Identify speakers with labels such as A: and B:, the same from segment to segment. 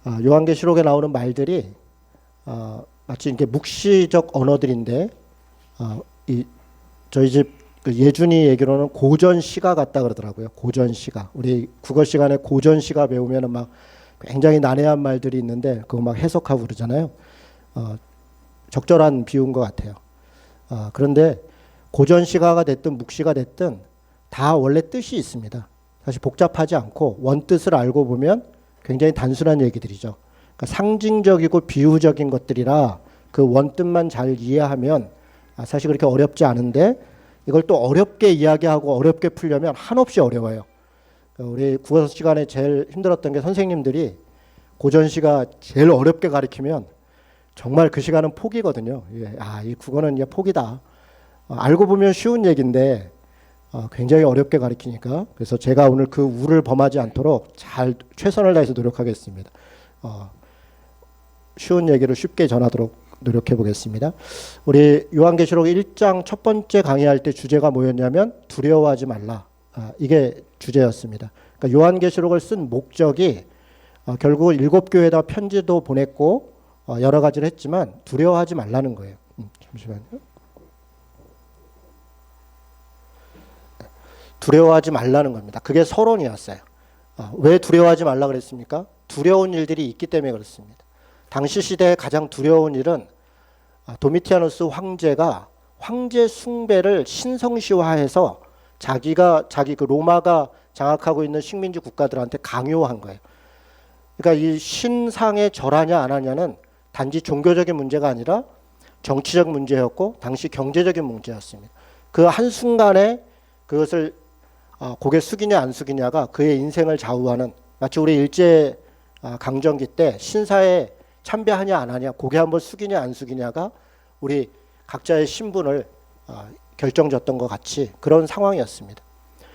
A: 요한계시록에 나오는 말들이 마치 이게 묵시적 언어들인데 저희 집 그 예준이 얘기로는 고전시가 같다 그러더라고요. 고전시가. 우리 국어 시간에 고전시가 배우면은 막 굉장히 난해한 말들이 있는데 그거 막 해석하고 그러잖아요. 적절한 비유인 것 같아요. 그런데 고전시가가 됐든 묵시가 됐든 다 원래 뜻이 있습니다. 사실 복잡하지 않고 원뜻을 알고 보면 굉장히 단순한 얘기들이죠. 그러니까 상징적이고 비유적인 것들이라 그 원뜻만 잘 이해하면 사실 그렇게 어렵지 않은데 이걸 또 어렵게 이야기하고 어렵게 풀려면 한없이 어려워요. 우리 국어 시간에 제일 힘들었던 게 선생님들이 고전시가 제일 어렵게 가르치면 정말 그 시간은 포기거든요. 이 국어는 이제 포기다. 알고 보면 쉬운 얘기인데 굉장히 어렵게 가르치니까. 그래서 제가 오늘 그 우를 범하지 않도록 잘 최선을 다해서 노력하겠습니다. 쉬운 얘기를 쉽게 전하도록 노력해 보겠습니다. 우리 요한계시록 1장 첫 번째 강의할 때 주제가 뭐였냐면 두려워하지 말라. 이게 주제였습니다. 그러니까 요한계시록을 쓴 목적이 결국 7교회에다 편지도 보냈고 여러 가지를 했지만 두려워하지 말라는 거예요. 잠시만요. 두려워하지 말라는 겁니다. 그게 서론이었어요. 왜 두려워하지 말라 그랬습니까? 두려운 일들이 있기 때문에 그렇습니다. 당시 시대에 가장 두려운 일은 도미티아누스 황제가 황제 숭배를 신성시화해서 자기 그 로마가 장악하고 있는 식민지 국가들한테 강요한 거예요. 그러니까 이 신상에 절하냐 안 하냐는 단지 종교적인 문제가 아니라 정치적 문제였고 당시 경제적인 문제였습니다. 그 한순간에 그것을 고개 숙이냐 안 숙이냐가 그의 인생을 좌우하는, 마치 우리 일제 강점기 때 신사에 참배하냐 안 하냐, 고개 한번 숙이냐 안 숙이냐가 우리 각자의 신분을 결정졌던 것 같이 그런 상황이었습니다.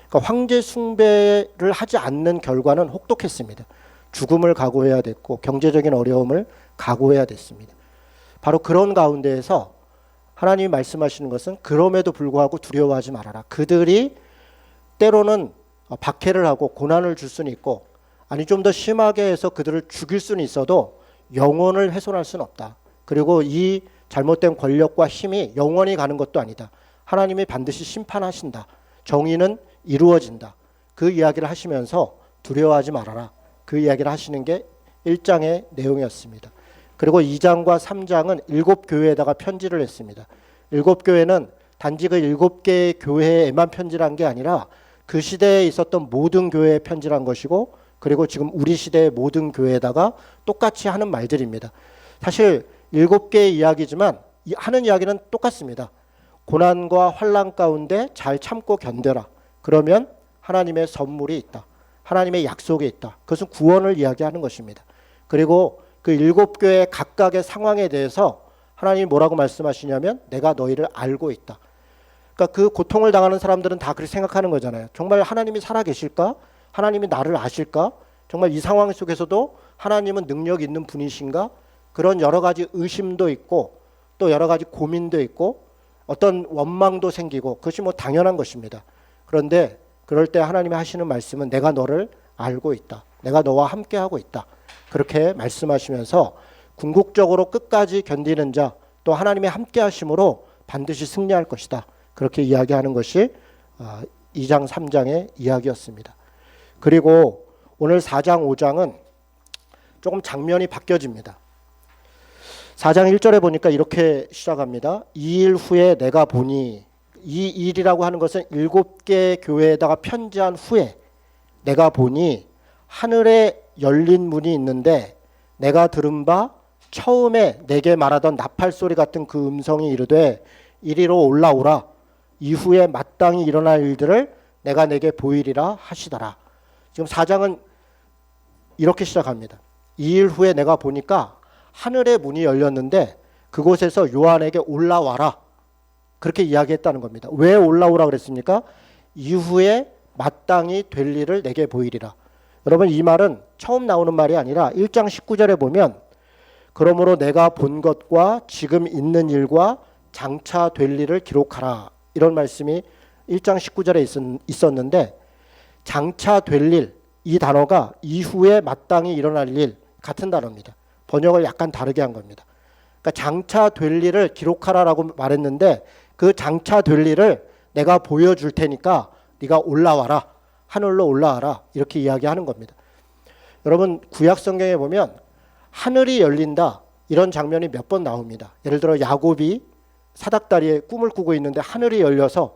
A: 그러니까 황제 숭배를 하지 않는 결과는 혹독했습니다. 죽음을 각오해야 됐고 경제적인 어려움을 각오해야 됐습니다. 바로 그런 가운데에서 하나님이 말씀하시는 것은 그럼에도 불구하고 두려워하지 말아라. 그들이 때로는 박해를 하고 고난을 줄 수는 있고, 아니 좀 더 심하게 해서 그들을 죽일 수는 있어도 영혼을 훼손할 수는 없다. 그리고 이 잘못된 권력과 힘이 영원히 가는 것도 아니다. 하나님이 반드시 심판하신다. 정의는 이루어진다. 그 이야기를 하시면서 두려워하지 말아라. 그 이야기를 하시는 게 1장의 내용이었습니다. 그리고 2장과 3장은 7교회에다가 편지를 했습니다. 7교회는 단지 그 7개의 교회에만 편지를 한 게 아니라 그 시대에 있었던 모든 교회에 편지를 한 것이고, 그리고 지금 우리 시대의 모든 교회에다가 똑같이 하는 말들입니다. 사실 7개의 이야기지만 하는 이야기는 똑같습니다. 고난과 환난 가운데 잘 참고 견뎌라. 그러면 하나님의 선물이 있다. 하나님의 약속이 있다. 그것은 구원을 이야기하는 것입니다. 그리고 그 7교회 각각의 상황에 대해서 하나님이 뭐라고 말씀하시냐면 내가 너희를 알고 있다. 그러니까 그 고통을 당하는 사람들은 다 그렇게 생각하는 거잖아요. 정말 하나님이 살아계실까? 하나님이 나를 아실까? 정말 이 상황 속에서도 하나님은 능력 있는 분이신가? 그런 여러 가지 의심도 있고 또 여러 가지 고민도 있고 어떤 원망도 생기고, 그것이 뭐 당연한 것입니다. 그런데 그럴 때 하나님이 하시는 말씀은 내가 너를 알고 있다. 내가 너와 함께하고 있다. 그렇게 말씀하시면서 궁극적으로 끝까지 견디는 자, 또 하나님의 함께하심으로 반드시 승리할 것이다. 그렇게 이야기하는 것이 2장 3장의 이야기였습니다. 그리고 오늘 4장 5장은 조금 장면이 바뀌어집니다. 4장 1절에 보니까 이렇게 시작합니다. 2일 후에 내가 보니, 이 일이라고 하는 것은 7개 교회에다가 편지한 후에 내가 보니 하늘에 열린 문이 있는데 내가 들은 바 처음에 내게 말하던 나팔 소리 같은 그 음성이 이르되 이리로 올라오라. 이후에 마땅히 일어날 일들을 내가 내게 보이리라 하시더라. 지금 4장은 이렇게 시작합니다. 2일 후에 내가 보니까 하늘의 문이 열렸는데 그곳에서 요한에게 올라와라. 그렇게 이야기했다는 겁니다. 왜 올라오라 그랬습니까? 이후에 마땅히 될 일을 내게 보이리라. 여러분, 이 말은 처음 나오는 말이 아니라 1장 19절에 보면 그러므로 내가 본 것과 지금 있는 일과 장차 될 일을 기록하라. 이런 말씀이 1장 19절에 있었는데 장차 될 일, 이 단어가 이후에 마땅히 일어날 일, 같은 단어입니다. 번역을 약간 다르게 한 겁니다. 그러니까 장차 될 일을 기록하라라고 말했는데 그 장차 될 일을 내가 보여줄 테니까 네가 올라와라. 하늘로 올라와라. 이렇게 이야기하는 겁니다. 여러분 구약 성경에 보면 하늘이 열린다. 이런 장면이 몇 번 나옵니다. 예를 들어 야곱이 사닥다리에 꿈을 꾸고 있는데 하늘이 열려서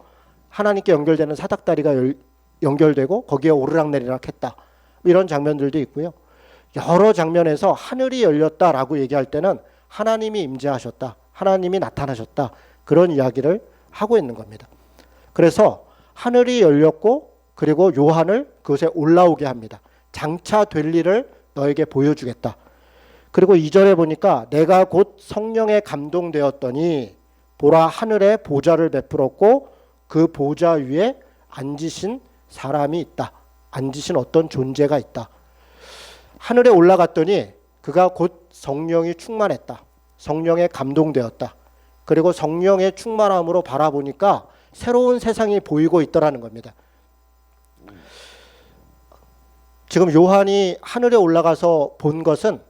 A: 하나님께 연결되는 사닥다리가 연결되고 거기에 오르락내리락 했다. 이런 장면들도 있고요. 여러 장면에서 하늘이 열렸다라고 얘기할 때는 하나님이 임재하셨다. 하나님이 나타나셨다. 그런 이야기를 하고 있는 겁니다. 그래서 하늘이 열렸고 그리고 요한을 그곳에 올라오게 합니다. 장차 될 일을 너에게 보여주겠다. 그리고 2절에 보니까 내가 곧 성령에 감동되었더니 보라 하늘에 보좌를 베풀었고 그 보좌 위에 앉으신 사람이 있다. 앉으신 어떤 존재가 있다. 하늘에 올라갔더니 그가 곧 성령이 충만했다. 성령에 감동되었다. 그리고 성령의 충만함으로 바라보니까 새로운 세상이 보이고 있더라는 겁니다. 지금 요한이 하늘에 올라가서 본 것은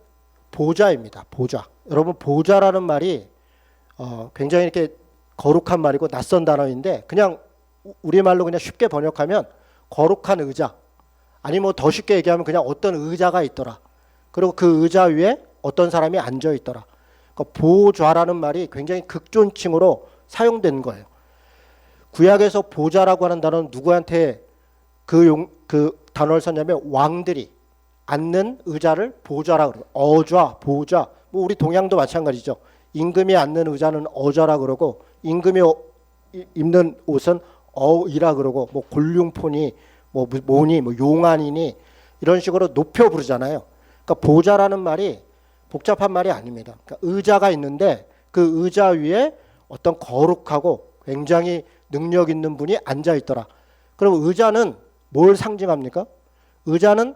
A: 보좌입니다. 보좌. 여러분 보좌라는 말이 굉장히 이렇게 거룩한 말이고 낯선 단어인데 그냥 우리말로 그냥 쉽게 번역하면 거룩한 의자, 아니 뭐 더 쉽게 얘기하면 그냥 어떤 의자가 있더라. 그리고 그 의자 위에 어떤 사람이 앉아 있더라. 그러니까 보좌라는 말이 굉장히 극존칭으로 사용된 거예요. 구약에서 보좌라고 하는 단어는 누구한테 그 단어를 썼냐면 왕들이 앉는 의자를 보좌라고 그러고 어좌, 보좌. 뭐 우리 동양도 마찬가지죠. 임금이 앉는 의자는 어좌라 그러고 임금이 입는 옷은 어이라 그러고 뭐 골룡포니 뭐 뭐니 뭐 용안이니 이런 식으로 높여 부르잖아요. 그러니까 보좌라는 말이 복잡한 말이 아닙니다. 그러니까 의자가 있는데 그 의자 위에 어떤 거룩하고 굉장히 능력 있는 분이 앉아 있더라. 그럼 의자는 뭘 상징합니까? 의자는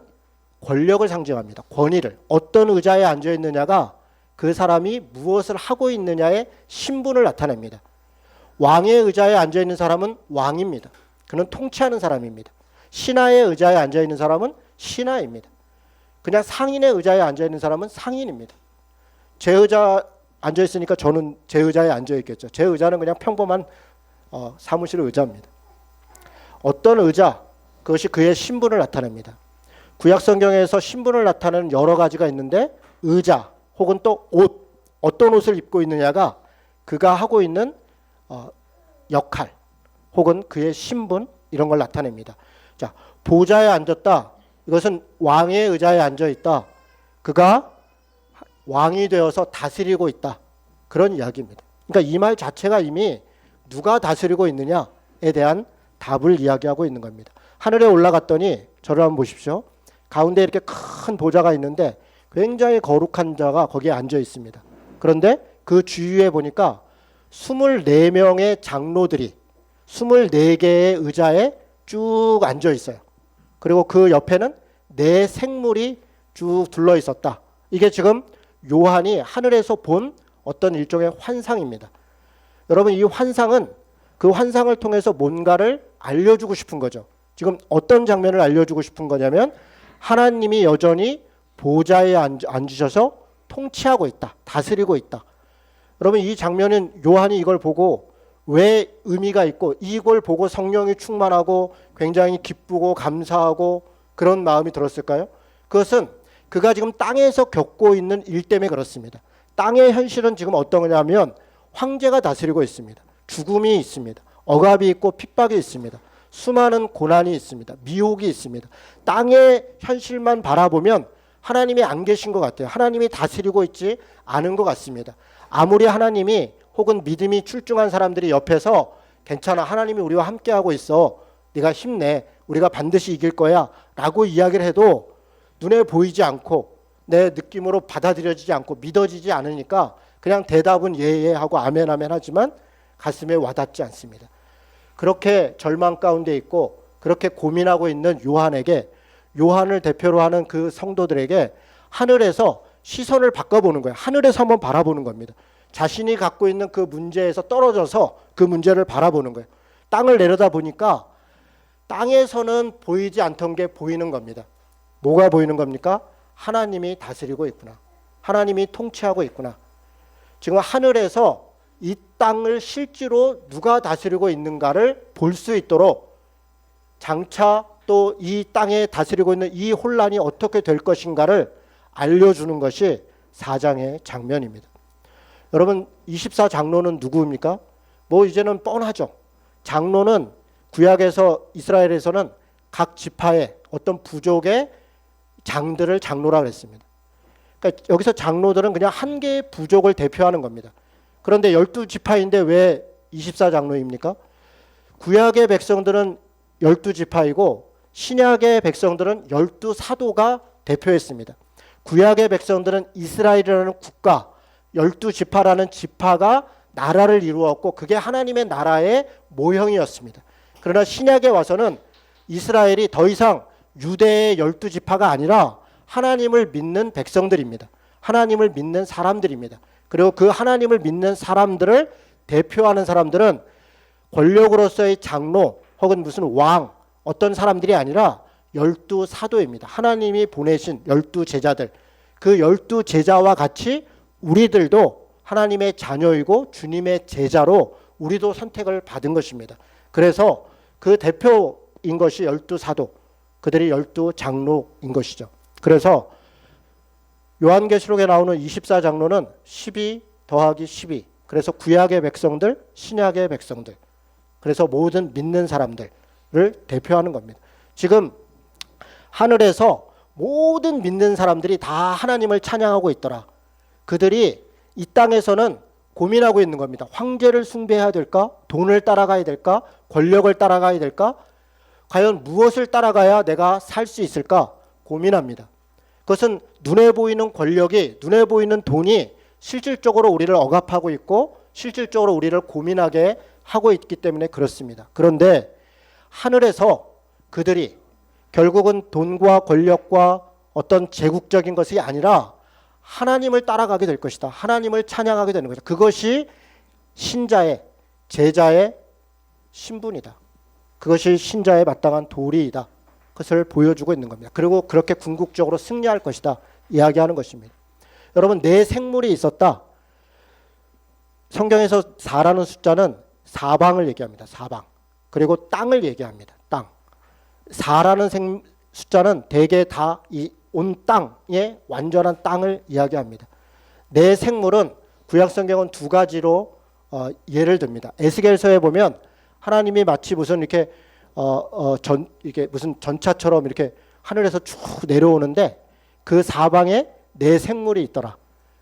A: 권력을 상징합니다. 권위를. 어떤 의자에 앉아 있느냐가 그 사람이 무엇을 하고 있느냐의 신분을 나타냅니다. 왕의 의자에 앉아 있는 사람은 왕입니다. 그는 통치하는 사람입니다. 신하의 의자에 앉아 있는 사람은 신하입니다. 그냥 상인의 의자에 앉아 있는 사람은 상인입니다. 제 의자 앉아 있으니까 저는 제 의자에 앉아 있겠죠. 제 의자는 그냥 평범한 사무실 의자입니다. 어떤 의자, 그것이 그의 신분을 나타냅니다. 구약 성경에서 신분을 나타내는 여러 가지가 있는데 의자 혹은 또 옷, 어떤 옷을 입고 있느냐가 그가 하고 있는 역할 혹은 그의 신분 이런 걸 나타냅니다. 자, 보좌에 앉았다. 이것은 왕의 의자에 앉아 있다. 그가 왕이 되어서 다스리고 있다. 그런 이야기입니다. 그러니까 이 말 자체가 이미 누가 다스리고 있느냐에 대한 답을 이야기하고 있는 겁니다. 하늘에 올라갔더니 저를 한번 보십시오. 가운데 이렇게 큰 보좌가 있는데 굉장히 거룩한 자가 거기에 앉아 있습니다. 그런데 그 주위에 보니까 24명의 장로들이 24개의 의자에 쭉 앉아 있어요. 그리고 그 옆에는 4 생물이 쭉 둘러 있었다. 이게 지금 요한이 하늘에서 본 어떤 일종의 환상입니다. 여러분 이 환상은 그 환상을 통해서 뭔가를 알려주고 싶은 거죠. 지금 어떤 장면을 알려주고 싶은 거냐면 하나님이 여전히 보좌에 앉으셔서 통치하고 있다. 다스리고 있다. 여러분 이 장면은 요한이 이걸 보고 왜 의미가 있고 이걸 보고 성령이 충만하고 굉장히 기쁘고 감사하고 그런 마음이 들었을까요? 그것은 그가 지금 땅에서 겪고 있는 일 때문에 그렇습니다. 땅의 현실은 지금 어떤 거냐면 황제가 다스리고 있습니다. 죽음이 있습니다. 억압이 있고 핍박이 있습니다. 수많은 고난이 있습니다. 미혹이 있습니다. 땅의 현실만 바라보면 하나님이 안 계신 것 같아요. 하나님이 다스리고 있지 않은 것 같습니다. 아무리 하나님이 혹은 믿음이 출중한 사람들이 옆에서 괜찮아, 하나님이 우리와 함께하고 있어, 네가 힘내, 우리가 반드시 이길 거야 라고 이야기를 해도 눈에 보이지 않고 내 느낌으로 받아들여지지 않고 믿어지지 않으니까 그냥 대답은 예예 하고 아멘 아멘 하지만 가슴에 와닿지 않습니다. 그렇게 절망 가운데 있고 그렇게 고민하고 있는 요한에게, 요한을 대표로 하는 그 성도들에게 하늘에서 시선을 바꿔보는 거예요. 하늘에서 한번 바라보는 겁니다. 자신이 갖고 있는 그 문제에서 떨어져서 그 문제를 바라보는 거예요. 땅을 내려다 보니까 땅에서는 보이지 않던 게 보이는 겁니다. 뭐가 보이는 겁니까? 하나님이 다스리고 있구나. 하나님이 통치하고 있구나. 지금 하늘에서 이 땅을 실제로 누가 다스리고 있는가를 볼 수 있도록 장차 또 이 땅에 다스리고 있는 이 혼란이 어떻게 될 것인가를 알려주는 것이 4장의 장면입니다. 여러분 24장로는 누구입니까? 뭐 이제는 뻔하죠. 장로는 구약에서 이스라엘에서는 각 지파의 어떤 부족의 장들을 장로라고 했습니다. 그러니까 여기서 장로들은 그냥 한 개의 부족을 대표하는 겁니다. 그런데 12지파인데 왜 24장로입니까? 구약의 백성들은 12지파이고 신약의 백성들은 12사도가 대표했습니다. 구약의 백성들은 이스라엘이라는 국가, 12지파라는 지파가 나라를 이루었고 그게 하나님의 나라의 모형이었습니다. 그러나 신약에 와서는 이스라엘이 더 이상 유대의 12지파가 아니라 하나님을 믿는 백성들입니다. 하나님을 믿는 사람들입니다. 그리고 그 하나님을 믿는 사람들을 대표하는 사람들은 권력으로서의 장로 혹은 무슨 왕 어떤 사람들이 아니라 12사도입니다. 하나님이 보내신 12제자들. 그 12제자와 같이 우리들도 하나님의 자녀이고 주님의 제자로 우리도 선택을 받은 것입니다. 그래서 그 대표인 것이 12사도, 그들이 12장로인 것이죠. 그래서 요한계시록에 나오는 24장로는 12 더하기 12. 그래서 구약의 백성들, 신약의 백성들. 그래서 모든 믿는 사람들을 대표하는 겁니다. 지금 하늘에서 모든 믿는 사람들이 다 하나님을 찬양하고 있더라. 그들이 이 땅에서는 고민하고 있는 겁니다. 황제를 숭배해야 될까? 돈을 따라가야 될까? 권력을 따라가야 될까? 과연 무엇을 따라가야 내가 살 수 있을까? 고민합니다. 그것은 눈에 보이는 권력이, 눈에 보이는 돈이 실질적으로 우리를 억압하고 있고 실질적으로 우리를 고민하게 하고 있기 때문에 그렇습니다. 그런데 하늘에서 그들이 결국은 돈과 권력과 어떤 제국적인 것이 아니라 하나님을 따라가게 될 것이다. 하나님을 찬양하게 되는 것이다. 그것이 신자의, 제자의 신분이다. 그것이 신자의 마땅한 도리이다. 그것을 보여주고 있는 겁니다. 그리고 그렇게 궁극적으로 승리할 것이다. 이야기하는 것입니다. 여러분, 내 생물이 있었다. 성경에서 4라는 숫자는 사방을 얘기합니다. 사방. 그리고 땅을 얘기합니다. 땅. 4라는 숫자는 대개 다 이 온 땅의 완전한 땅을 이야기합니다. 내 생물은 구약 성경은 두 가지로 예를 듭니다. 에스겔서에 보면 하나님이 마치 무슨 이렇게 이게 무슨 전차처럼 이렇게 하늘에서 쭉 내려오는데 그 사방에 내 생물이 있더라.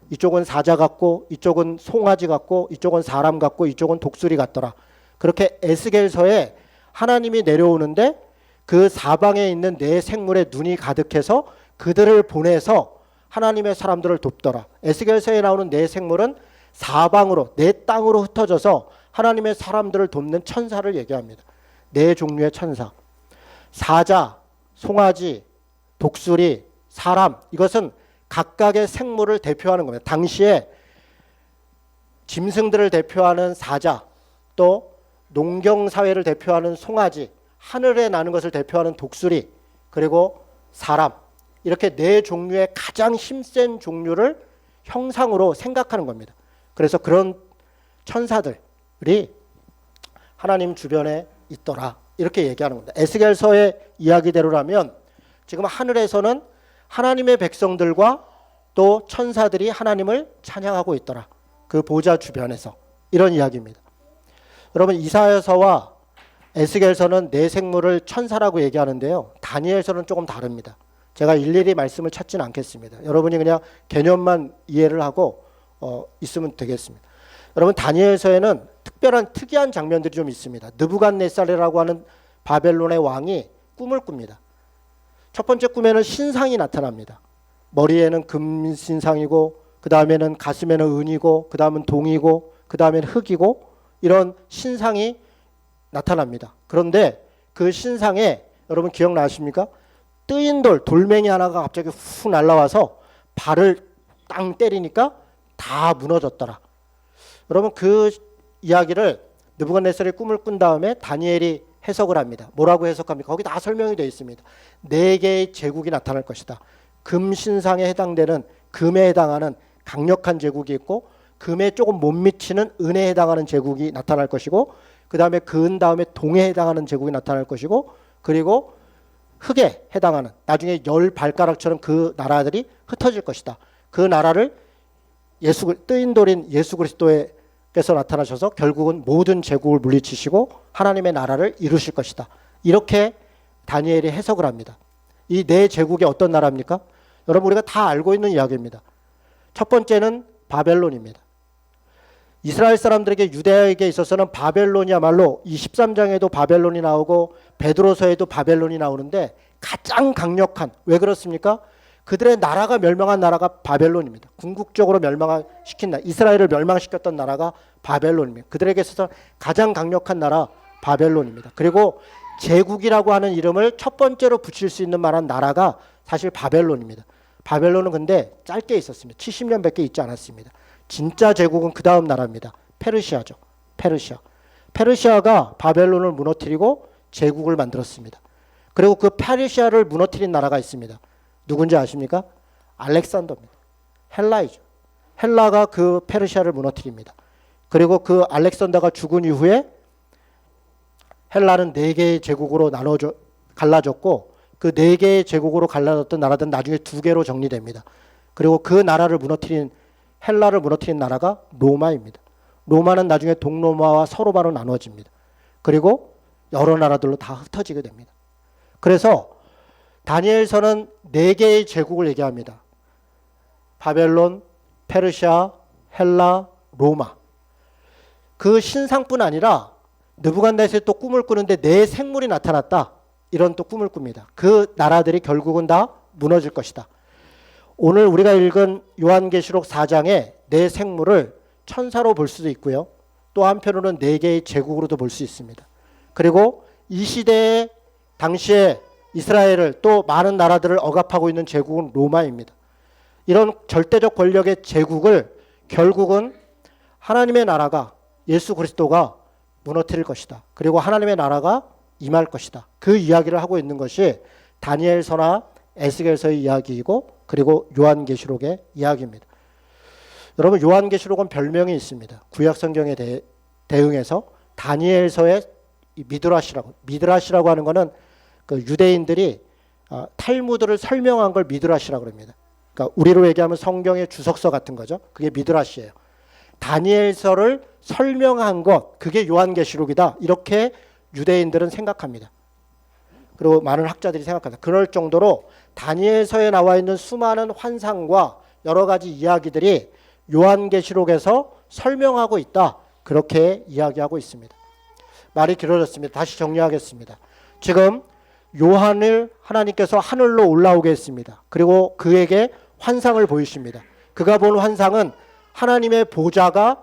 A: 이쪽은 사자 같고 이쪽은 송아지 같고 이쪽은 사람 같고 이쪽은 독수리 같더라. 그렇게 에스겔서에 하나님이 내려오는데 그 사방에 있는 내 생물에 눈이 가득해서 그들을 보내서 하나님의 사람들을 돕더라. 에스겔서에 나오는 내 생물은 사방으로 내 땅으로 흩어져서 하나님의 사람들을 돕는 천사를 얘기합니다. 네 종류의 천사. 사자, 송아지, 독수리, 사람, 이것은 각각의 생물을 대표하는 겁니다. 당시에 짐승들을 대표하는 사자, 또 농경사회를 대표하는 송아지, 하늘에 나는 것을 대표하는 독수리, 그리고 사람, 이렇게 네 종류의 가장 힘센 종류를 형상으로 생각하는 겁니다. 그래서 그런 천사들이 하나님 주변에 있더라. 이렇게 얘기하는 겁니다. 에스겔서의 이야기대로라면 지금 하늘에서는 하나님의 백성들과 또 천사들이 하나님을 찬양하고 있더라. 그 보좌 주변에서. 이런 이야기입니다. 여러분, 이사야서와 에스겔서는 내 생물을 천사라고 얘기하는데요. 다니엘서는 조금 다릅니다. 제가 일일이 말씀을 찾지는 않겠습니다. 여러분이 그냥 개념만 이해를 하고 있으면 되겠습니다. 여러분, 다니엘서에는 특이한 장면들이 좀 있습니다. 느부갓네살이라고 하는 바벨론의 왕이 꿈을 꿉니다. 첫 번째 꿈에는 신상이 나타납니다. 머리에는 금 신상이고 그 다음에는 가슴에는 은이고 그 다음은 동이고 그 다음에는 흙이고 이런 신상이 나타납니다. 그런데 그 신상에 여러분 기억나십니까? 뜨인 돌멩이 하나가 갑자기 훅 날라와서 발을 땅 때리니까 다 무너졌더라. 여러분, 그 이야기를 느부갓네살이 꿈을 꾼 다음에 다니엘이 해석을 합니다. 뭐라고 해석합니까? 거기 다 설명이 되어 있습니다. 네 개의 제국이 나타날 것이다. 금 신상에 해당되는 금에 해당하는 강력한 제국이 있고 금에 조금 못 미치는 은에 해당하는 제국이 나타날 것이고 그 다음에 금 다음에 동에 해당하는 제국이 나타날 것이고 그리고 흙에 해당하는 나중에 열 발가락처럼 그 나라들이 흩어질 것이다. 그 나라를 뜨인 돌인 예수 그리스도께서 나타나셔서 결국은 모든 제국을 물리치시고 하나님의 나라를 이루실 것이다. 이렇게 다니엘이 해석을 합니다. 이 네 제국이 어떤 나라입니까? 여러분 우리가 다 알고 있는 이야기입니다. 첫 번째는 바벨론입니다. 이스라엘 사람들에게 유대에게 있어서는 바벨론이야말로 이 13장에도 바벨론이 나오고 베드로서에도 바벨론이 나오는데 가장 강력한, 왜 그렇습니까? 그들의 나라가 멸망한 나라가 바벨론입니다. 궁극적으로 멸망시킨 나라, 이스라엘을 멸망시켰던 나라가 바벨론입니다. 그들에게 있어서 가장 강력한 나라 바벨론입니다. 그리고 제국이라고 하는 이름을 첫 번째로 붙일 수 있는 만한 나라가 사실 바벨론입니다. 바벨론은 근데 짧게 있었습니다. 70년밖에 있지 않았습니다. 진짜 제국은 그 다음 나라입니다. 페르시아죠. 페르시아가 바벨론을 무너뜨리고 제국을 만들었습니다. 그리고 그 페르시아를 무너뜨린 나라가 있습니다. 누군지 아십니까? 알렉산더입니다. 헬라이죠. 헬라가 그 페르시아를 무너뜨립니다. 그리고 그 알렉산더가 죽은 이후에 헬라는 4개의 제국으로 갈라졌고 그 4개의 제국으로 갈라졌던 나라들은 나중에 2개로 정리됩니다. 그리고 그 나라를 무너뜨린 헬라를 무너뜨린 나라가 로마입니다. 로마는 나중에 동로마와 서로마로 나눠집니다. 그리고 여러 나라들로 다 흩어지게 됩니다. 그래서 다니엘서는 4개의 제국을 얘기합니다. 바벨론, 페르시아, 헬라, 로마. 그 신상뿐 아니라 느부갓네살이 또 꿈을 꾸는데 네 생물이 나타났다. 이런 또 꿈을 꿉니다. 그 나라들이 결국은 다 무너질 것이다. 오늘 우리가 읽은 요한계시록 4장에 네 생물을 천사로 볼 수도 있고요. 또 한편으로는 4개의 제국으로도 볼 수 있습니다. 그리고 이 시대에 당시에 이스라엘을 또 많은 나라들을 억압하고 있는 제국은 로마입니다. 이런 절대적 권력의 제국을 결국은 하나님의 나라가 예수 그리스도가 무너뜨릴 것이다. 그리고 하나님의 나라가 임할 것이다. 그 이야기를 하고 있는 것이 다니엘서나 에스겔서의 이야기이고 그리고 요한계시록의 이야기입니다. 여러분 요한계시록은 별명이 있습니다. 구약성경에 대응해서 다니엘서의 미드라시라고 하는 것은 그 유대인들이 탈무드를 설명한 걸 미드라시라고 합니다. 그러니까 우리로 얘기하면 성경의 주석서 같은 거죠. 그게 미드라시예요. 다니엘서를 설명한 것, 그게 요한계시록이다. 이렇게 유대인들은 생각합니다. 그리고 많은 학자들이 생각합니다. 그럴 정도로 다니엘서에 나와 있는 수많은 환상과 여러 가지 이야기들이 요한계시록에서 설명하고 있다. 그렇게 이야기하고 있습니다. 말이 길어졌습니다. 다시 정리하겠습니다. 지금 요한을 하나님께서 하늘로 올라오게 했습니다. 그리고 그에게 환상을 보이십니다. 그가 본 환상은 하나님의 보좌가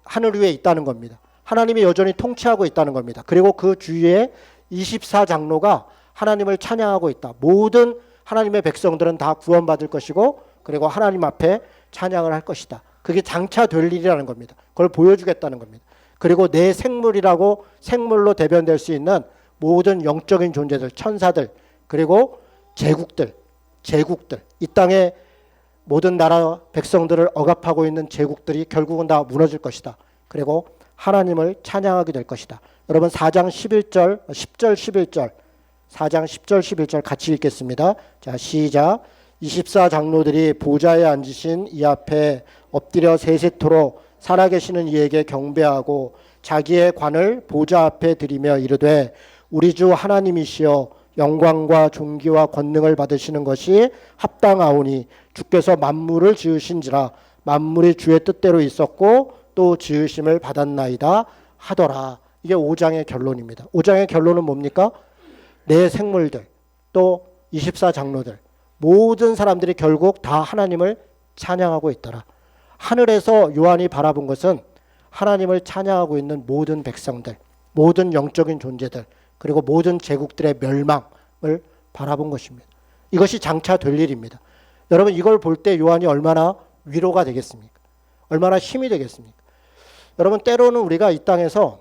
A: 하늘 위에 있다는 겁니다. 하나님이 여전히 통치하고 있다는 겁니다. 그리고 그 주위에 24장로가 하나님을 찬양하고 있다. 모든 하나님의 백성들은 다 구원받을 것이고 그리고 하나님 앞에 찬양을 할 것이다. 그게 장차 될 일이라는 겁니다. 그걸 보여주겠다는 겁니다. 그리고 내 생물이라고 생물로 대변될 수 있는 모든 영적인 존재들, 천사들, 그리고 제국들, 이 땅에 모든 나라 백성들을 억압하고 있는 제국들이 결국은 다 무너질 것이다. 그리고 하나님을 찬양하게 될 것이다. 여러분 4장 10절 11절 4장 10절 11절 같이 읽겠습니다. 자, 시작. 24장로들이 보좌에 앉으신 이 앞에 엎드려 세세토록 살아계시는 이에게 경배하고 자기의 관을 보좌 앞에 드리며 이르되 우리 주 하나님이시여 영광과 존귀와 권능을 받으시는 것이 합당하오니 주께서 만물을 지으신지라 만물이 주의 뜻대로 있었고 또 지으심을 받았나이다 하더라. 이게 5장의 결론입니다. 5장의 결론은 뭡니까? 내 생물들 또 24장로들 모든 사람들이 결국 다 하나님을 찬양하고 있더라. 하늘에서 요한이 바라본 것은 하나님을 찬양하고 있는 모든 백성들, 모든 영적인 존재들, 그리고 모든 제국들의 멸망을 바라본 것입니다. 이것이 장차 될 일입니다. 여러분 이걸 볼 때 요한이 얼마나 위로가 되겠습니까? 얼마나 힘이 되겠습니까? 여러분 때로는 우리가 이 땅에서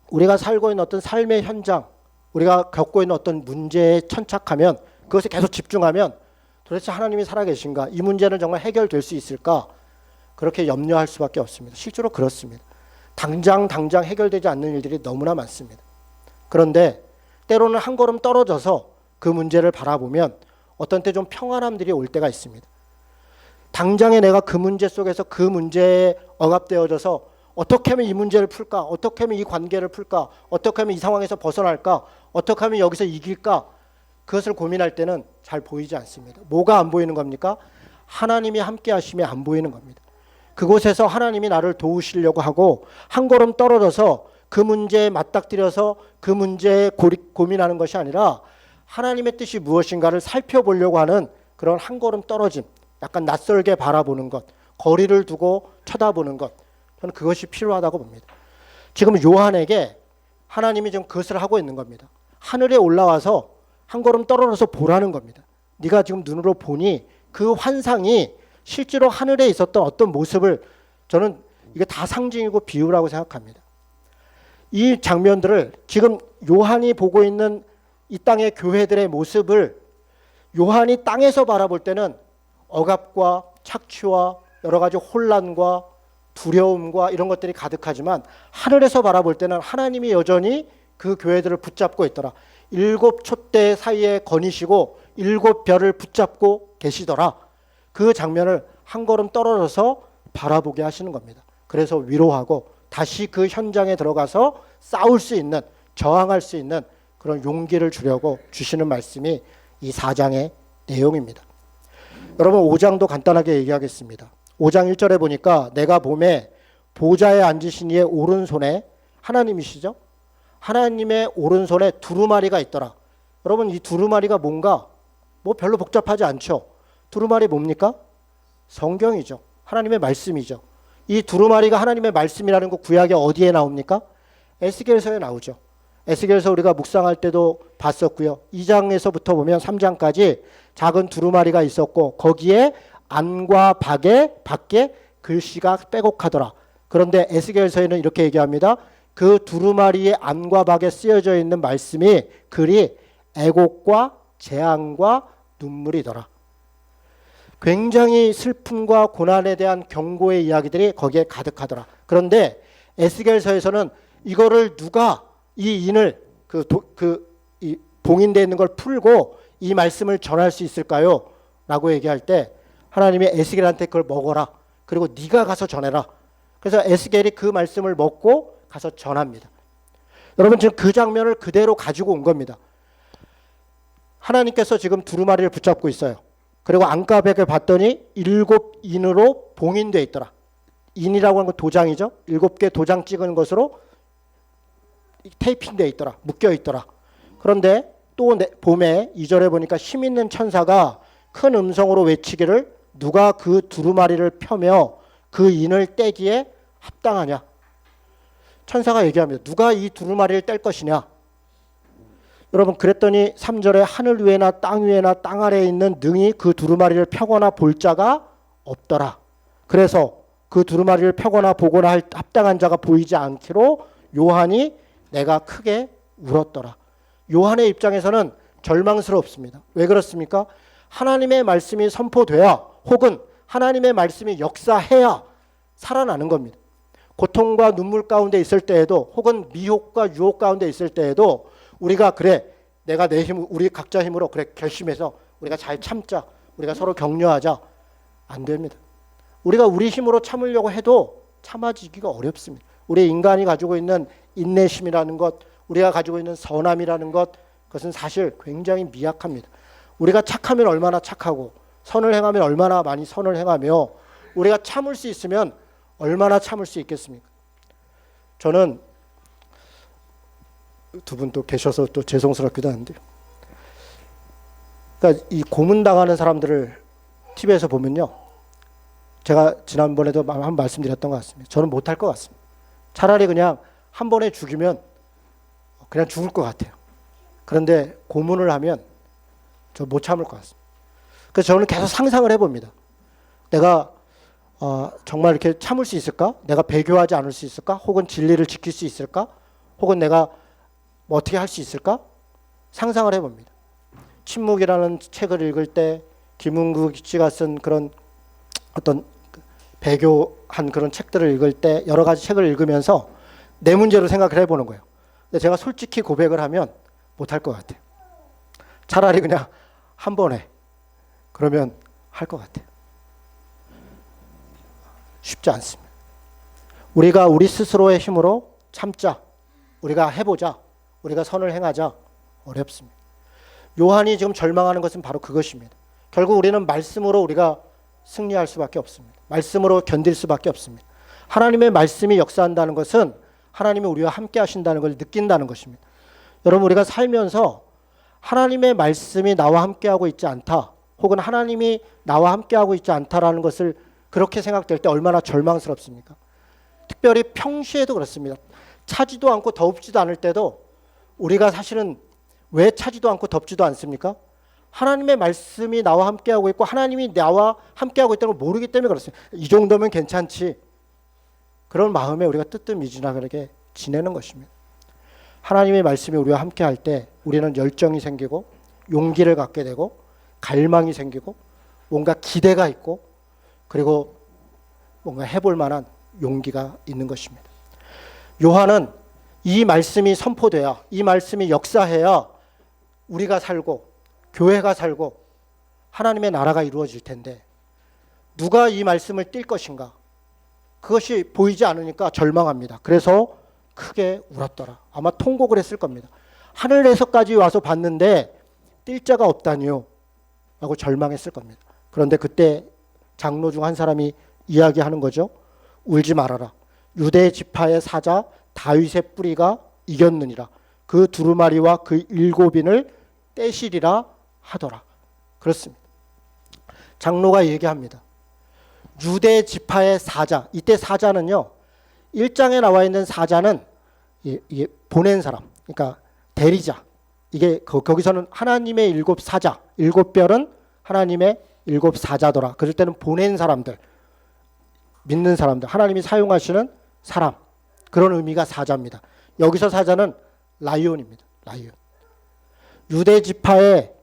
A: 우리가 살고 있는 어떤 삶의 현장, 우리가 겪고 있는 어떤 문제에 천착하면 그것에 계속 집중하면 도대체 하나님이 살아계신가? 이 문제는 정말 해결될 수 있을까? 그렇게 염려할 수밖에 없습니다. 실제로 그렇습니다. 당장 해결되지 않는 일들이 너무나 많습니다. 그런데 때로는 한 걸음 떨어져서 그 문제를 바라보면 어떤 때 좀 평안함들이 올 때가 있습니다. 당장에 내가 그 문제 속에서 그 문제에 억압되어져서 어떻게 하면 이 문제를 풀까? 어떻게 하면 이 관계를 풀까? 어떻게 하면 이 상황에서 벗어날까? 어떻게 하면 여기서 이길까? 그것을 고민할 때는 잘 보이지 않습니다. 뭐가 안 보이는 겁니까? 하나님이 함께 하심이 안 보이는 겁니다. 그곳에서 하나님이 나를 도우시려고 하고 한 걸음 떨어져서 그 문제에 맞닥뜨려서 그 문제에 고민하는 것이 아니라 하나님의 뜻이 무엇인가를 살펴보려고 하는 그런 한 걸음 떨어짐, 약간 낯설게 바라보는 것, 거리를 두고 쳐다보는 것, 저는 그것이 필요하다고 봅니다. 지금 요한에게 하나님이 지금 그것을 하고 있는 겁니다. 하늘에 올라와서 한 걸음 떨어져서 보라는 겁니다. 네가 지금 눈으로 보니 그 환상이 실제로 하늘에 있었던 어떤 모습을, 저는 이게 다 상징이고 비유라고 생각합니다. 이 장면들을 지금 요한이 보고 있는 이 땅의 교회들의 모습을 요한이 땅에서 바라볼 때는 억압과 착취와 여러 가지 혼란과 두려움과 이런 것들이 가득하지만 하늘에서 바라볼 때는 하나님이 여전히 그 교회들을 붙잡고 있더라. 7 촛대 사이에 거니시고 7 별을 붙잡고 계시더라. 그 장면을 한 걸음 떨어져서 바라보게 하시는 겁니다. 그래서 위로하고 다시 그 현장에 들어가서 싸울 수 있는, 저항할 수 있는 그런 용기를 주려고 주시는 말씀이 이 4장의 내용입니다. 여러분 5장도 간단하게 얘기하겠습니다. 5장 1절에 보니까 내가 봄에 보좌에 앉으신 이의 오른손에, 하나님이시죠? 하나님의 오른손에 두루마리가 있더라. 여러분 이 두루마리가 뭔가 뭐 별로 복잡하지 않죠. 두루마리 뭡니까? 성경이죠. 하나님의 말씀이죠. 이 두루마리가 하나님의 말씀이라는 거 구약에 어디에 나옵니까? 에스겔서에 나오죠. 에스겔서 우리가 묵상할 때도 봤었고요. 2장에서부터 보면 3장까지 작은 두루마리가 있었고 거기에 안과 밖에 글씨가 빼곡하더라. 그런데 에스겔서에는 이렇게 얘기합니다. 그 두루마리의 안과 밖에 쓰여져 있는 말씀이, 글이 애곡과 재앙과 눈물이더라. 굉장히 슬픔과 고난에 대한 경고의 이야기들이 거기에 가득하더라. 그런데 에스겔서에서는 이거를 누가 이 인을 이 봉인되어 있는 걸 풀고 이 말씀을 전할 수 있을까요? 라고 얘기할 때 하나님이 에스겔한테 그걸 먹어라. 그리고 네가 가서 전해라. 그래서 에스겔이 그 말씀을 먹고 가서 전합니다. 여러분 지금 그 장면을 그대로 가지고 온 겁니다. 하나님께서 지금 두루마리를 붙잡고 있어요. 그리고 안가백을 봤더니 7 인으로 봉인되어 있더라. 인이라고 하는 건 도장이죠. 7개 도장 찍은 것으로 테이핑되어 있더라. 묶여 있더라. 그런데 또 봄에 2절에 보니까 힘 있는 천사가 큰 음성으로 외치기를 누가 그 두루마리를 펴며 그 인을 떼기에 합당하냐. 천사가 얘기합니다. 누가 이 두루마리를 뗄 것이냐. 여러분 그랬더니 3절에 하늘 위에나 땅 위에나 땅 아래에 있는 능히 그 두루마리를 펴거나 볼 자가 없더라. 그래서 그 두루마리를 펴거나 보거나 할 합당한 자가 보이지 않기로 요한이 내가 크게 울었더라. 요한의 입장에서는 절망스럽습니다. 왜 그렇습니까? 하나님의 말씀이 선포돼야, 혹은 하나님의 말씀이 역사해야 살아나는 겁니다. 고통과 눈물 가운데 있을 때에도, 혹은 미혹과 유혹 가운데 있을 때에도 우리가 그래, 내가 내 힘, 우리 각자 힘으로 그래 결심해서 우리가 잘 참자, 우리가 서로 격려하자, 안 됩니다. 우리가 우리 힘으로 참으려고 해도 참아지기가 어렵습니다. 우리 인간이 가지고 있는 인내심이라는 것, 우리가 가지고 있는 선함이라는 것, 그것은 사실 굉장히 미약합니다. 우리가 착하면 얼마나 착하고 선을 행하면 얼마나 많이 선을 행하며 우리가 참을 수 있으면 얼마나 참을 수 있겠습니까? 저는 두 분 또 계셔서 또 죄송스럽기도 한데요. 그러니까 이 고문당하는 사람들을 TV에서 보면요. 제가 지난번에도 한 말씀드렸던 것 같습니다. 저는 못할 것 같습니다. 차라리 그냥 한 번에 죽이면 그냥 죽을 것 같아요. 그런데 고문을 하면 저 못 참을 것 같습니다. 그래서 저는 계속 상상을 해봅니다. 내가 정말 이렇게 참을 수 있을까? 내가 배교하지 않을 수 있을까? 혹은 진리를 지킬 수 있을까? 혹은 내가 뭐 어떻게 할 수 있을까? 상상을 해봅니다. 침묵이라는 책을 읽을 때, 김은국 씨가 쓴 그런 어떤 배교한 그런 책들을 읽을 때 여러 가지 책을 읽으면서 내 문제로 생각을 해보는 거예요. 근데 제가 솔직히 고백을 하면 못할 것 같아요. 차라리 그냥 한 번에 그러면 할 것 같아요. 쉽지 않습니다. 우리가 우리 스스로의 힘으로 참자, 우리가 해보자, 우리가 선을 행하자, 어렵습니다. 요한이 지금 절망하는 것은 바로 그것입니다. 결국 우리는 말씀으로 우리가 승리할 수밖에 없습니다. 말씀으로 견딜 수밖에 없습니다. 하나님의 말씀이 역사한다는 것은 하나님이 우리와 함께 하신다는 걸 느낀다는 것입니다. 여러분, 우리가 살면서 하나님의 말씀이 나와 함께하고 있지 않다, 혹은 하나님이 나와 함께하고 있지 않다라는 것을 그렇게 생각될 때 얼마나 절망스럽습니까? 특별히 평시에도 그렇습니다. 차지도 않고 덥지도 않을 때도 우리가 사실은 왜 차지도 않고 덥지도 않습니까? 하나님의 말씀이 나와 함께하고 있고 하나님이 나와 함께하고 있다는 걸 모르기 때문에 그렇습니다. 이 정도면 괜찮지. 그런 마음에 우리가 뜨뜻미진하게 지내는 것입니다. 하나님의 말씀이 우리와 함께할 때 우리는 열정이 생기고 용기를 갖게 되고 갈망이 생기고 뭔가 기대가 있고 그리고 뭔가 해볼 만한 용기가 있는 것입니다. 요한은 이 말씀이 선포돼야, 이 말씀이 역사해야 우리가 살고 교회가 살고 하나님의 나라가 이루어질 텐데 누가 이 말씀을 띌 것인가? 그것이 보이지 않으니까 절망합니다. 그래서 크게 울었더라. 아마 통곡을 했을 겁니다. 하늘에서까지 와서 봤는데 뛸 자가 없다니요 라고 절망했을 겁니다. 그런데 그때 장로 중 한 사람이 이야기하는 거죠. 울지 말아라. 유대 지파의 사자 다윗의 뿌리가 이겼느니라. 그 두루마리와 그 일곱인을 떼시리라 하더라. 그렇습니다. 장로가 얘기합니다. 유대 지파의 사자. 이때 사자는요, 1장에 나와 있는 사자는 보낸 사람, 그러니까 대리자. 이게 거기서는 하나님의 일곱 사자, 일곱 별은 하나님의 일곱 사자더라. 그럴 때는 보낸 사람들, 믿는 사람들, 하나님이 사용하시는 사람, 그런 의미가 사자입니다. 여기서 사자는 라이온입니다. 라이온. 유대 지파의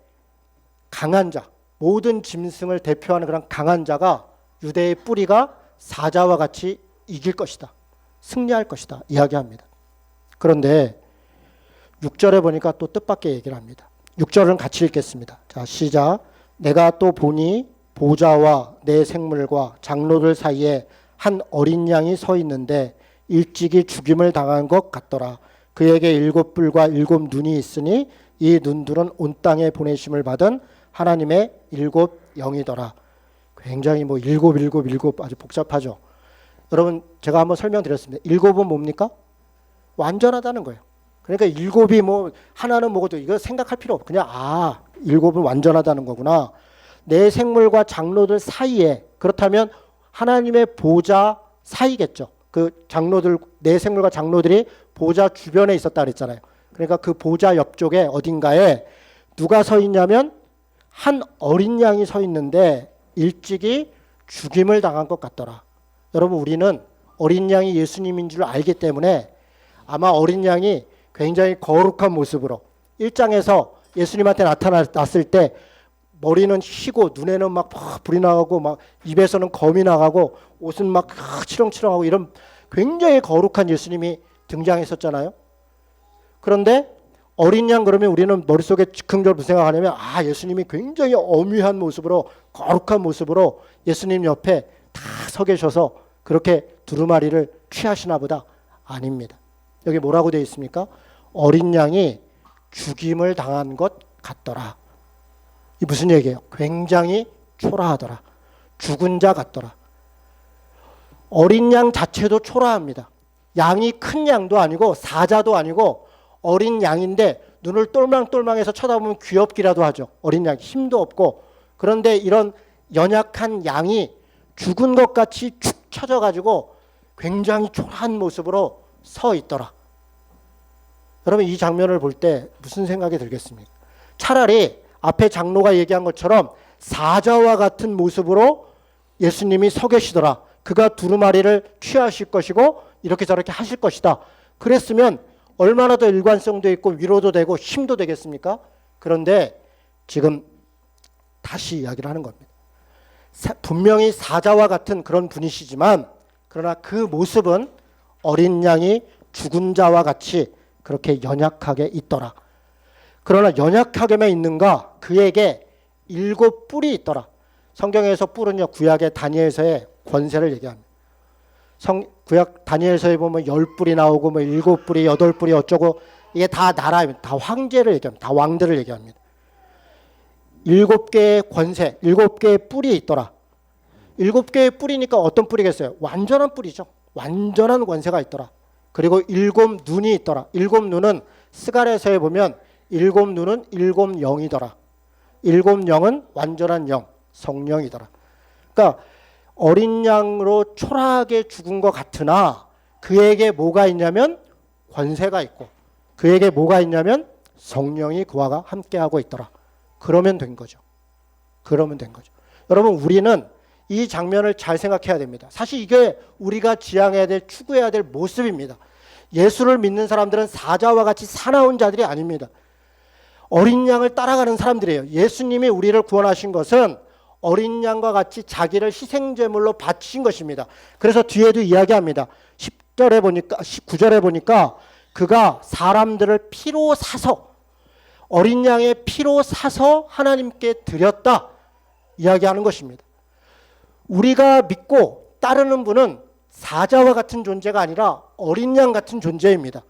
A: 강한 자, 모든 짐승을 대표하는 그런 강한 자가 유대의 뿌리가 사자와 같이 이길 것이다, 승리할 것이다 이야기합니다. 그런데 6절에 보니까 또 뜻밖의 얘기를 합니다. 6절은 같이 읽겠습니다. 자, 시작. 내가 또 보니 보좌와 내 생물과 장로들 사이에 한 어린 양이 서 있는데 일찍이 죽임을 당한 것 같더라. 그에게 7뿔과 7눈이 있으니 이 눈들은 온 땅에 보내심을 받은 하나님의 7 영이더라. 굉장히 일곱 아주 복잡하죠. 여러분, 제가 한번 설명드렸습니다. 7은 뭡니까? 완전하다는 거예요. 그러니까 7이 하나는 뭐고도 이거 생각할 필요 없고 그냥 7은 완전하다는 거구나. 내 생물과 장로들 사이에, 그렇다면 하나님의 보좌 사이겠죠. 그 장로들, 내 생물과 장로들이 보좌 주변에 있었다 그랬잖아요. 그러니까 그 보좌 옆쪽에 어딘가에 누가 서 있냐면 한 어린 양이 서 있는데 일찍이 죽임을 당한 것 같더라. 여러분, 우리는 어린 양이 예수님인 줄 알기 때문에 아마 어린 양이 굉장히 거룩한 모습으로 1장에서 예수님한테 나타났을 때 머리는 희고 눈에는 막 불이 나가고 막 입에서는 검이 나가고 옷은 막 치렁치렁하고 이런 굉장히 거룩한 예수님이 등장했었잖아요. 그런데 어린 양 그러면 우리는 머릿속에 즉흥적으로 무슨 생각하냐면 예수님이 굉장히 엄위한 모습으로 거룩한 모습으로 예수님 옆에 다 서 계셔서 그렇게 두루마리를 취하시나 보다. 아닙니다. 여기 뭐라고 되어 있습니까? 어린 양이 죽임을 당한 것 같더라. 이 무슨 얘기예요? 굉장히 초라하더라. 죽은 자 같더라. 어린 양 자체도 초라합니다. 양이 큰 양도 아니고 사자도 아니고 어린 양인데 눈을 똘망똘망해서 쳐다보면 귀엽기라도 하죠. 어린 양, 힘도 없고. 그런데 이런 연약한 양이 죽은 것 같이 축 처져가지고 굉장히 초라한 모습으로 서 있더라. 여러분, 이 장면을 볼 때 무슨 생각이 들겠습니까? 차라리 앞에 장로가 얘기한 것처럼 사자와 같은 모습으로 예수님이 서 계시더라. 그가 두루마리를 취하실 것이고 이렇게 저렇게 하실 것이다. 그랬으면 얼마나 더 일관성도 있고 위로도 되고 힘도 되겠습니까? 그런데 지금 다시 이야기를 하는 겁니다. 분명히 사자와 같은 그런 분이시지만 그러나 그 모습은 어린 양이 죽은 자와 같이 그렇게 연약하게 있더라. 그러나 연약하게만 있는가? 그에게 7뿔이 있더라. 성경에서 뿔은요, 구약의 다니엘서의 권세를 얘기합니다. 구약 다니엘서에 보면 10뿔이 나오고 뭐 7뿔이 8뿔이 어쩌고 이게 다 나라입니다. 다 황제를 얘기합니다. 다 왕들을 얘기합니다. 7개의 권세, 7개의 뿔이 있더라. 7개의 뿔이니까 어떤 뿔이겠어요? 완전한 뿔이죠. 완전한 권세가 있더라. 그리고 7눈이 있더라. 7눈은 스가랴서에 보면 7눈은 7영이더라. 7영은 완전한 영, 성령이더라. 그러니까 어린 양으로 초라하게 죽은 것 같으나 그에게 뭐가 있냐면 권세가 있고 그에게 뭐가 있냐면 성령이 그와 함께하고 있더라. 그러면 된 거죠. 그러면 된 거죠. 여러분, 우리는 이 장면을 잘 생각해야 됩니다. 사실 이게 우리가 지향해야 될, 추구해야 될 모습입니다. 예수를 믿는 사람들은 사자와 같이 사나운 자들이 아닙니다. 어린 양을 따라가는 사람들이에요. 예수님이 우리를 구원하신 것은 어린 양과 같이 자기를 희생제물로 바치신 것입니다. 그래서 뒤에도 이야기합니다. 10절에 보니까, 19절에 보니까 그가 사람들을 피로 사서, 어린 양의 피로 사서 하나님께 드렸다 이야기하는 것입니다. 우리가 믿고 따르는 분은 사자와 같은 존재가 아니라 어린 양 같은 존재입니다.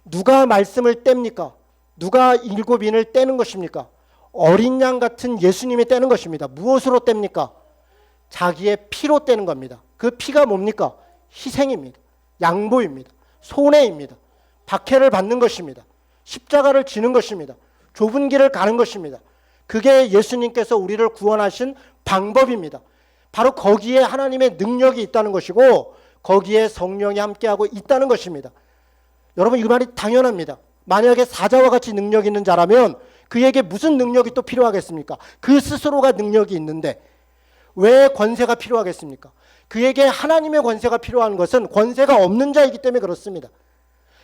A: 누가 말씀을 뗍니까? 누가 7인을 떼는 것입니까? 어린 양 같은 예수님이 떼는 것입니다. 무엇으로 뗍니까? 자기의 피로 떼는 겁니다. 그 피가 뭡니까? 희생입니다. 양보입니다. 손해입니다. 박해를 받는 것입니다. 십자가를 지는 것입니다. 좁은 길을 가는 것입니다. 그게 예수님께서 우리를 구원하신 방법입니다. 바로 거기에 하나님의 능력이 있다는 것이고 거기에 성령이 함께하고 있다는 것입니다. 여러분, 이 말이 당연합니다. 만약에 사자와 같이 능력 있는 자라면 그에게 무슨 능력이 또 필요하겠습니까? 그 스스로가 능력이 있는데 왜 권세가 필요하겠습니까? 그에게 하나님의 권세가 필요한 것은 권세가 없는 자이기 때문에 그렇습니다.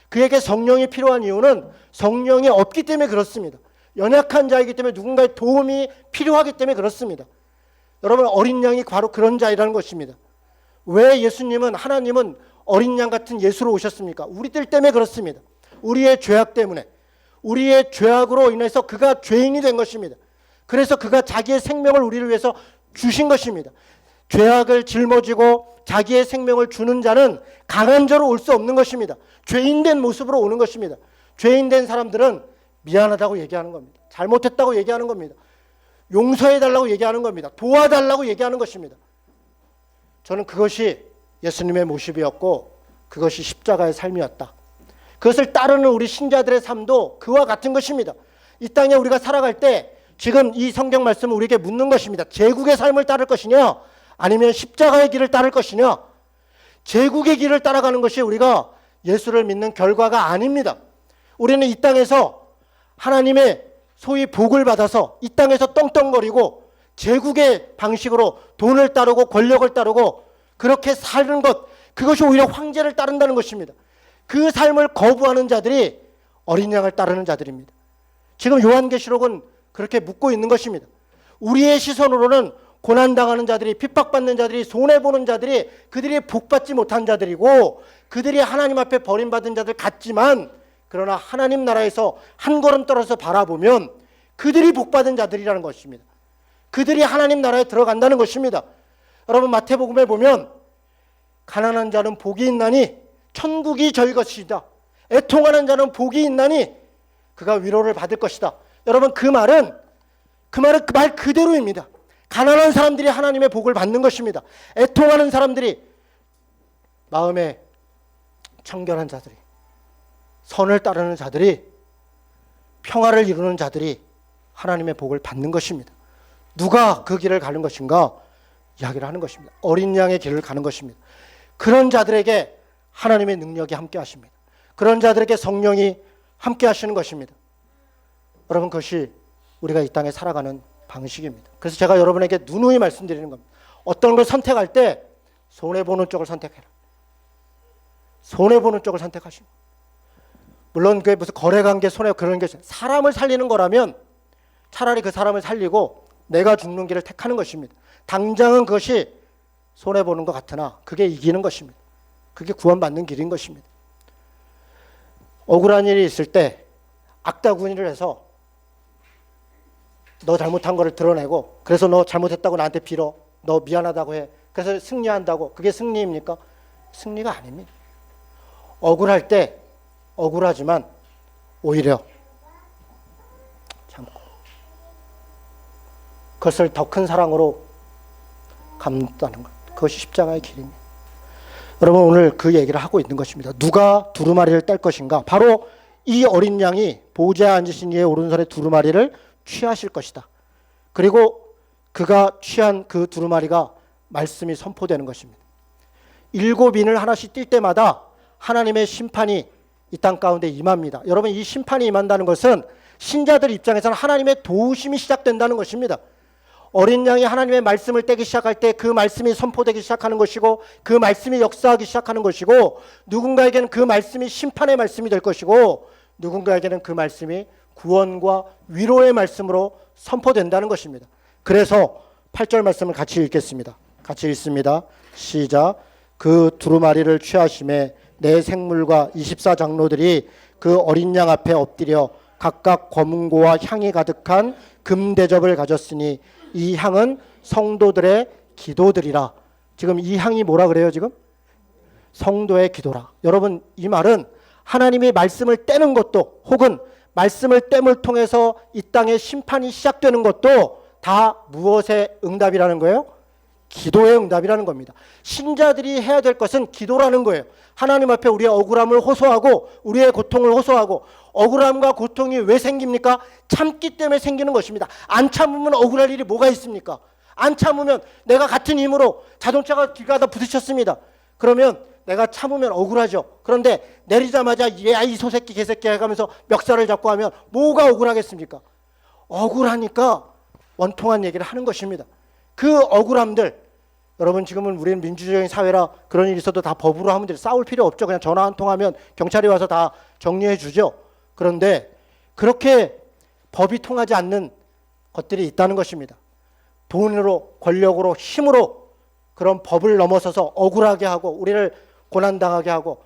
A: 그에게 성령이 필요한 이유는 성령이 없기 때문에 그렇습니다. 연약한 자이기 때문에 누군가의 도움이 필요하기 때문에 그렇습니다. 여러분, 어린 양이 바로 그런 자이라는 것입니다. 왜 예수님은, 하나님은 어린 양 같은 예수로 오셨습니까? 우리들 때문에 그렇습니다. 우리의 죄악 때문에, 우리의 죄악으로 인해서 그가 죄인이 된 것입니다. 그래서 그가 자기의 생명을 우리를 위해서 주신 것입니다. 죄악을 짊어지고 자기의 생명을 주는 자는 강한 자로 올 수 없는 것입니다. 죄인된 모습으로 오는 것입니다. 죄인된 사람들은 미안하다고 얘기하는 겁니다. 잘못했다고 얘기하는 겁니다. 용서해달라고 얘기하는 겁니다. 도와달라고 얘기하는 것입니다. 저는 그것이 예수님의 모습이었고 그것이 십자가의 삶이었다. 그것을 따르는 우리 신자들의 삶도 그와 같은 것입니다. 이 땅에 우리가 살아갈 때 지금 이 성경 말씀은 우리에게 묻는 것입니다. 제국의 삶을 따를 것이냐 아니면 십자가의 길을 따를 것이냐. 제국의 길을 따라가는 것이 우리가 예수를 믿는 결과가 아닙니다. 우리는 이 땅에서 하나님의 소위 복을 받아서 이 땅에서 떵떵거리고 제국의 방식으로 돈을 따르고 권력을 따르고 그렇게 사는 것, 그것이 오히려 황제를 따른다는 것입니다. 그 삶을 거부하는 자들이 어린 양을 따르는 자들입니다. 지금 요한계시록은 그렇게 묻고 있는 것입니다. 우리의 시선으로는 고난당하는 자들이, 핍박받는 자들이, 손해보는 자들이 그들이 복받지 못한 자들이고 그들이 하나님 앞에 버림받은 자들 같지만 그러나 하나님 나라에서 한 걸음 떨어져서 바라보면 그들이 복받은 자들이라는 것입니다. 그들이 하나님 나라에 들어간다는 것입니다. 여러분, 마태복음에 보면 가난한 자는 복이 있나니 천국이 저희 것이다. 애통하는 자는 복이 있나니 그가 위로를 받을 것이다. 여러분, 그 말은 그 말 그대로입니다. 가난한 사람들이 하나님의 복을 받는 것입니다. 애통하는 사람들이, 마음에 청결한 자들이, 선을 따르는 자들이, 평화를 이루는 자들이 하나님의 복을 받는 것입니다. 누가 그 길을 가는 것인가? 이야기를 하는 것입니다. 어린 양의 길을 가는 것입니다. 그런 자들에게 하나님의 능력이 함께 하십니다. 그런 자들에게 성령이 함께 하시는 것입니다. 여러분, 그것이 우리가 이 땅에 살아가는 방식입니다. 그래서 제가 여러분에게 누누이 말씀드리는 겁니다. 어떤 걸 선택할 때 손해보는 쪽을 선택해라. 손해보는 쪽을 선택하시고, 물론 그게 무슨 거래관계 손해 그런 게, 사람을 살리는 거라면 차라리 그 사람을 살리고 내가 죽는 길을 택하는 것입니다. 당장은 그것이 손해보는 것 같으나 그게 이기는 것입니다. 그게 구원받는 길인 것입니다. 억울한 일이 있을 때 악다구니를 해서 너 잘못한 거를 드러내고 그래서 너 잘못했다고 나한테 빌어. 너 미안하다고 해. 그래서 승리한다고. 그게 승리입니까? 승리가 아닙니다. 억울할 때 억울하지만 오히려 참고 그것을 더 큰 사랑으로 감다는 것. 그것이 십자가의 길입니다. 여러분 오늘 그 얘기를 하고 있는 것입니다. 누가 두루마리를 뗄 것인가? 바로 이 어린 양이 보좌에 앉으신 이의 오른손에 두루마리를 취하실 것이다. 그리고 그가 취한 그 두루마리가 말씀이 선포되는 것입니다. 7인을 하나씩 띌 때마다 하나님의 심판이 이 땅 가운데 임합니다. 여러분 이 심판이 임한다는 것은 신자들 입장에서는 하나님의 도우심이 시작된다는 것입니다. 어린 양이 하나님의 말씀을 떼기 시작할 때 그 말씀이 선포되기 시작하는 것이고 그 말씀이 역사하기 시작하는 것이고 누군가에게는 그 말씀이 심판의 말씀이 될 것이고 누군가에게는 그 말씀이 구원과 위로의 말씀으로 선포된다는 것입니다. 그래서 8절 말씀을 같이 읽겠습니다. 같이 읽습니다. 시작. 그 두루마리를 취하심에 내 생물과 24장로들이 그 어린 양 앞에 엎드려 각각 검은고와 향이 가득한 금대접을 가졌으니 이 향은 성도들의 기도들이라. 지금 이 향이 뭐라 그래요 지금? 성도의 기도라. 여러분 이 말은 하나님이 말씀을 떼는 것도 혹은 말씀을 땜을 통해서 이 땅의 심판이 시작되는 것도 다 무엇의 응답이라는 거예요? 기도의 응답이라는 겁니다. 신자들이 해야 될 것은 기도라는 거예요. 하나님 앞에 우리의 억울함을 호소하고 우리의 고통을 호소하고 억울함과 고통이 왜 생깁니까? 참기 때문에 생기는 것입니다. 안 참으면 억울할 일이 뭐가 있습니까? 안 참으면 내가 같은 힘으로 자동차가 길 가다 부딪혔습니다. 그러면 내가 참으면 억울하죠. 그런데 내리자마자 야 이 소새끼 개새끼 해가면서 멱살을 잡고 하면 뭐가 억울하겠습니까? 억울하니까 원통한 얘기를 하는 것입니다. 그 억울함들 여러분 지금은 우리는 민주적인 사회라 그런 일이 있어도 다 법으로 하면 돼요. 싸울 필요 없죠. 그냥 전화 한 통 하면 경찰이 와서 다 정리해 주죠. 그런데 그렇게 법이 통하지 않는 것들이 있다는 것입니다. 돈으로 권력으로 힘으로 그런 법을 넘어서서 억울하게 하고 우리를 고난당하게 하고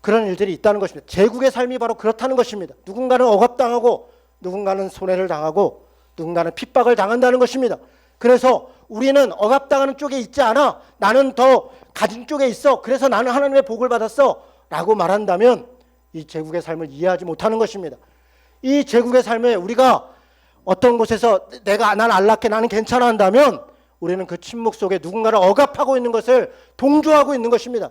A: 그런 일들이 있다는 것입니다. 제국의 삶이 바로 그렇다는 것입니다. 누군가는 억압당하고 누군가는 손해를 당하고 누군가는 핍박을 당한다는 것입니다. 그래서 우리는 억압당하는 쪽에 있지 않아. 나는 더 가진 쪽에 있어. 그래서 나는 하나님의 복을 받았어 라고 말한다면 이 제국의 삶을 이해하지 못하는 것입니다. 이 제국의 삶에 우리가 어떤 곳에서 난 안락해 나는 괜찮아 한다면 우리는 그 침묵 속에 누군가를 억압하고 있는 것을 동조하고 있는 것입니다.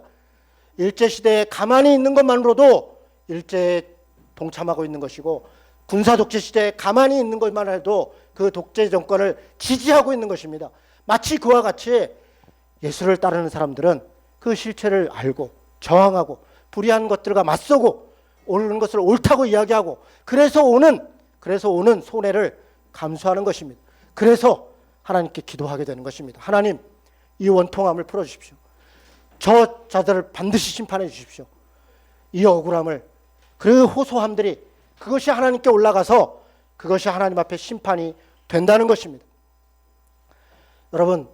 A: 일제시대에 가만히 있는 것만으로도 일제에 동참하고 있는 것이고 군사독재 시대에 가만히 있는 것만 해도 그 독재 정권을 지지하고 있는 것입니다. 마치 그와 같이 예수를 따르는 사람들은 그 실체를 알고 저항하고 불의한 것들과 맞서고 옳은 것을 옳다고 이야기하고 그래서 오는 손해를 감수하는 것입니다. 그래서 하나님께 기도하게 되는 것입니다. 하나님 이 원통함을 풀어주십시오. 저 자들을 반드시 심판해 주십시오. 이 억울함을 그 호소함들이 그것이 하나님께 올라가서 그것이 하나님 앞에 심판이 된다는 것입니다. 여러분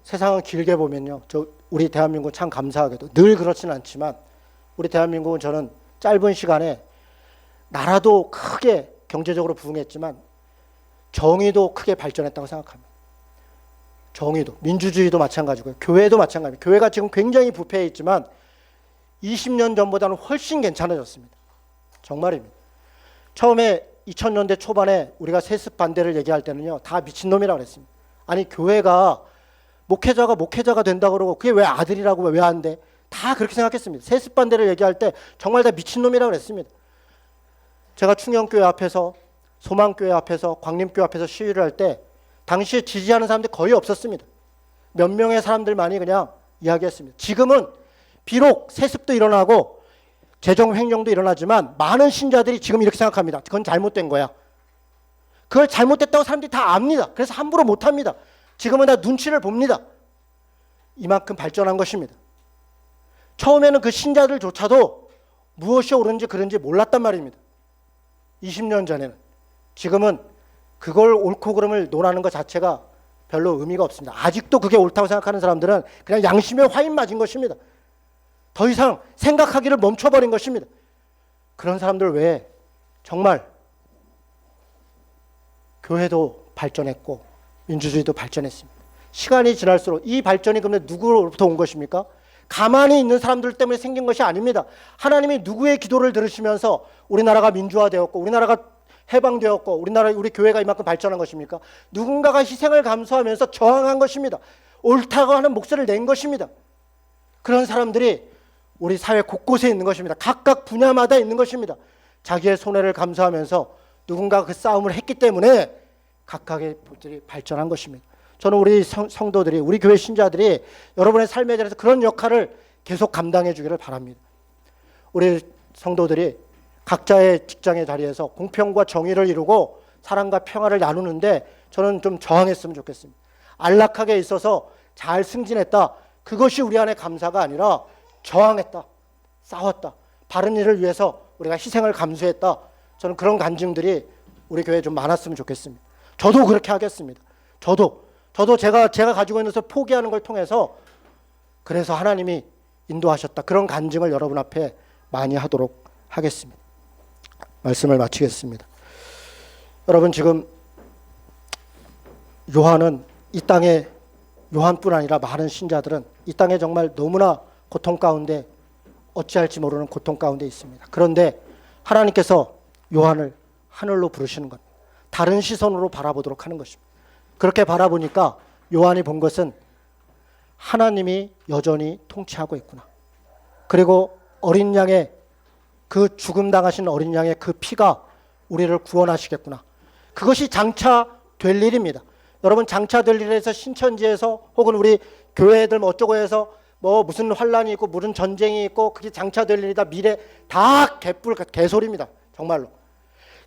A: 세상은 길게 보면요. 우리 대한민국은 참 감사하게도 늘 그렇지는 않지만 우리 대한민국은 저는 짧은 시간에 나라도 크게 경제적으로 부흥했지만 정의도 크게 발전했다고 생각합니다. 정의도, 민주주의도 마찬가지고요. 교회도 마찬가지입니다. 교회가 지금 굉장히 부패해 있지만 20년 전보다는 훨씬 괜찮아졌습니다. 정말입니다. 처음에 2000년대 초반에 우리가 세습 반대를 얘기할 때는요. 다 미친놈이라고 그랬습니다. 아니 교회가 목회자가 된다고 그러고 그게 왜 아들이라고 왜 안 돼? 다 그렇게 생각했습니다. 세습 반대를 얘기할 때 정말 다 미친놈이라고 그랬습니다. 제가 충영교회 앞에서 소망교회 앞에서 광림교회 앞에서 시위를 할 때 당시에 지지하는 사람들이 거의 없었습니다. 몇 명의 사람들만이 그냥 이야기했습니다. 지금은 비록 세습도 일어나고 재정 횡령도 일어나지만 많은 신자들이 지금 이렇게 생각합니다. 그건 잘못된 거야. 그걸 잘못됐다고 사람들이 다 압니다. 그래서 함부로 못합니다. 지금은 다 눈치를 봅니다. 이만큼 발전한 것입니다. 처음에는 그 신자들조차도 무엇이 옳은지 그른지 몰랐단 말입니다. 20년 전에는. 지금은 그걸 옳고 그름을 논하는 것 자체가 별로 의미가 없습니다. 아직도 그게 옳다고 생각하는 사람들은 그냥 양심에 화인 맞은 것입니다. 더 이상 생각하기를 멈춰버린 것입니다. 그런 사람들 외에 정말 교회도 발전했고 민주주의도 발전했습니다. 시간이 지날수록 이 발전이 그러면 누구로부터 온 것입니까? 가만히 있는 사람들 때문에 생긴 것이 아닙니다. 하나님이 누구의 기도를 들으시면서 우리나라가 민주화되었고 우리나라가 해방되었고 우리 교회가 이만큼 발전한 것입니까? 누군가가 희생을 감수하면서 저항한 것입니다. 옳다고 하는 목소리를 낸 것입니다. 그런 사람들이 우리 사회 곳곳에 있는 것입니다. 각각 분야마다 있는 것입니다. 자기의 손해를 감수하면서 누군가가 그 싸움을 했기 때문에 각각의 분들이 발전한 것입니다. 저는 우리 성도들이, 우리 교회 신자들이 여러분의 삶에 대해서 그런 역할을 계속 감당해 주기를 바랍니다. 우리 성도들이 각자의 직장의 자리에서 공평과 정의를 이루고 사랑과 평화를 나누는데 저는 좀 저항했으면 좋겠습니다. 안락하게 있어서 잘 승진했다. 그것이 우리 안에 감사가 아니라 저항했다. 싸웠다. 바른 일을 위해서 우리가 희생을 감수했다. 저는 그런 간증들이 우리 교회에 좀 많았으면 좋겠습니다. 저도 그렇게 하겠습니다. 저도 제가 가지고 있는 것을 포기하는 걸 통해서 그래서 하나님이 인도하셨다. 그런 간증을 여러분 앞에 많이 하도록 하겠습니다. 말씀을 마치겠습니다. 여러분 지금 요한은 이 땅에 요한뿐 아니라 많은 신자들은 이 땅에 정말 너무나 고통 가운데 어찌할지 모르는 고통 가운데 있습니다. 그런데 하나님께서 요한을 하늘로 부르시는 것, 다른 시선으로 바라보도록 하는 것입니다. 그렇게 바라보니까 요한이 본 것은 하나님이 여전히 통치하고 있구나. 그리고 어린 양의 그 죽음 당하신 어린 양의 그 피가 우리를 구원하시겠구나. 그것이 장차 될 일입니다. 여러분 장차 될 일에서 신천지에서 혹은 우리 교회들 뭐 어쩌고 해서 뭐 무슨 환란이 있고 무슨 전쟁이 있고 그게 장차 될 일이다. 미래 다 개소리입니다. 정말로.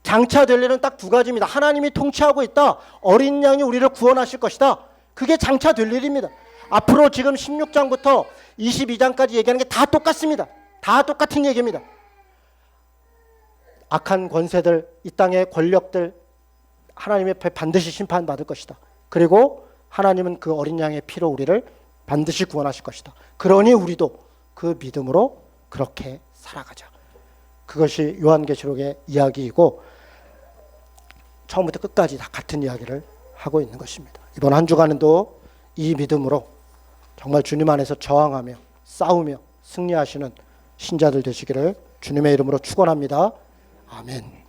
A: 장차 될 일은 딱 두 가지입니다. 하나님이 통치하고 있다. 어린 양이 우리를 구원하실 것이다. 그게 장차 될 일입니다. 앞으로 지금 16장부터 22장까지 얘기하는 게 다 똑같습니다. 다 똑같은 얘기입니다. 악한 권세들, 이 땅의 권력들 하나님의 앞에 반드시 심판받을 것이다. 그리고 하나님은 그 어린 양의 피로 우리를 반드시 구원하실 것이다. 그러니 우리도 그 믿음으로 그렇게 살아가자. 그것이 요한계시록의 이야기이고 처음부터 끝까지 다 같은 이야기를 하고 있는 것입니다. 이번 한 주간도 이 믿음으로 정말 주님 안에서 저항하며 싸우며 승리하시는 신자들 되시기를 주님의 이름으로 축원합니다. 아멘.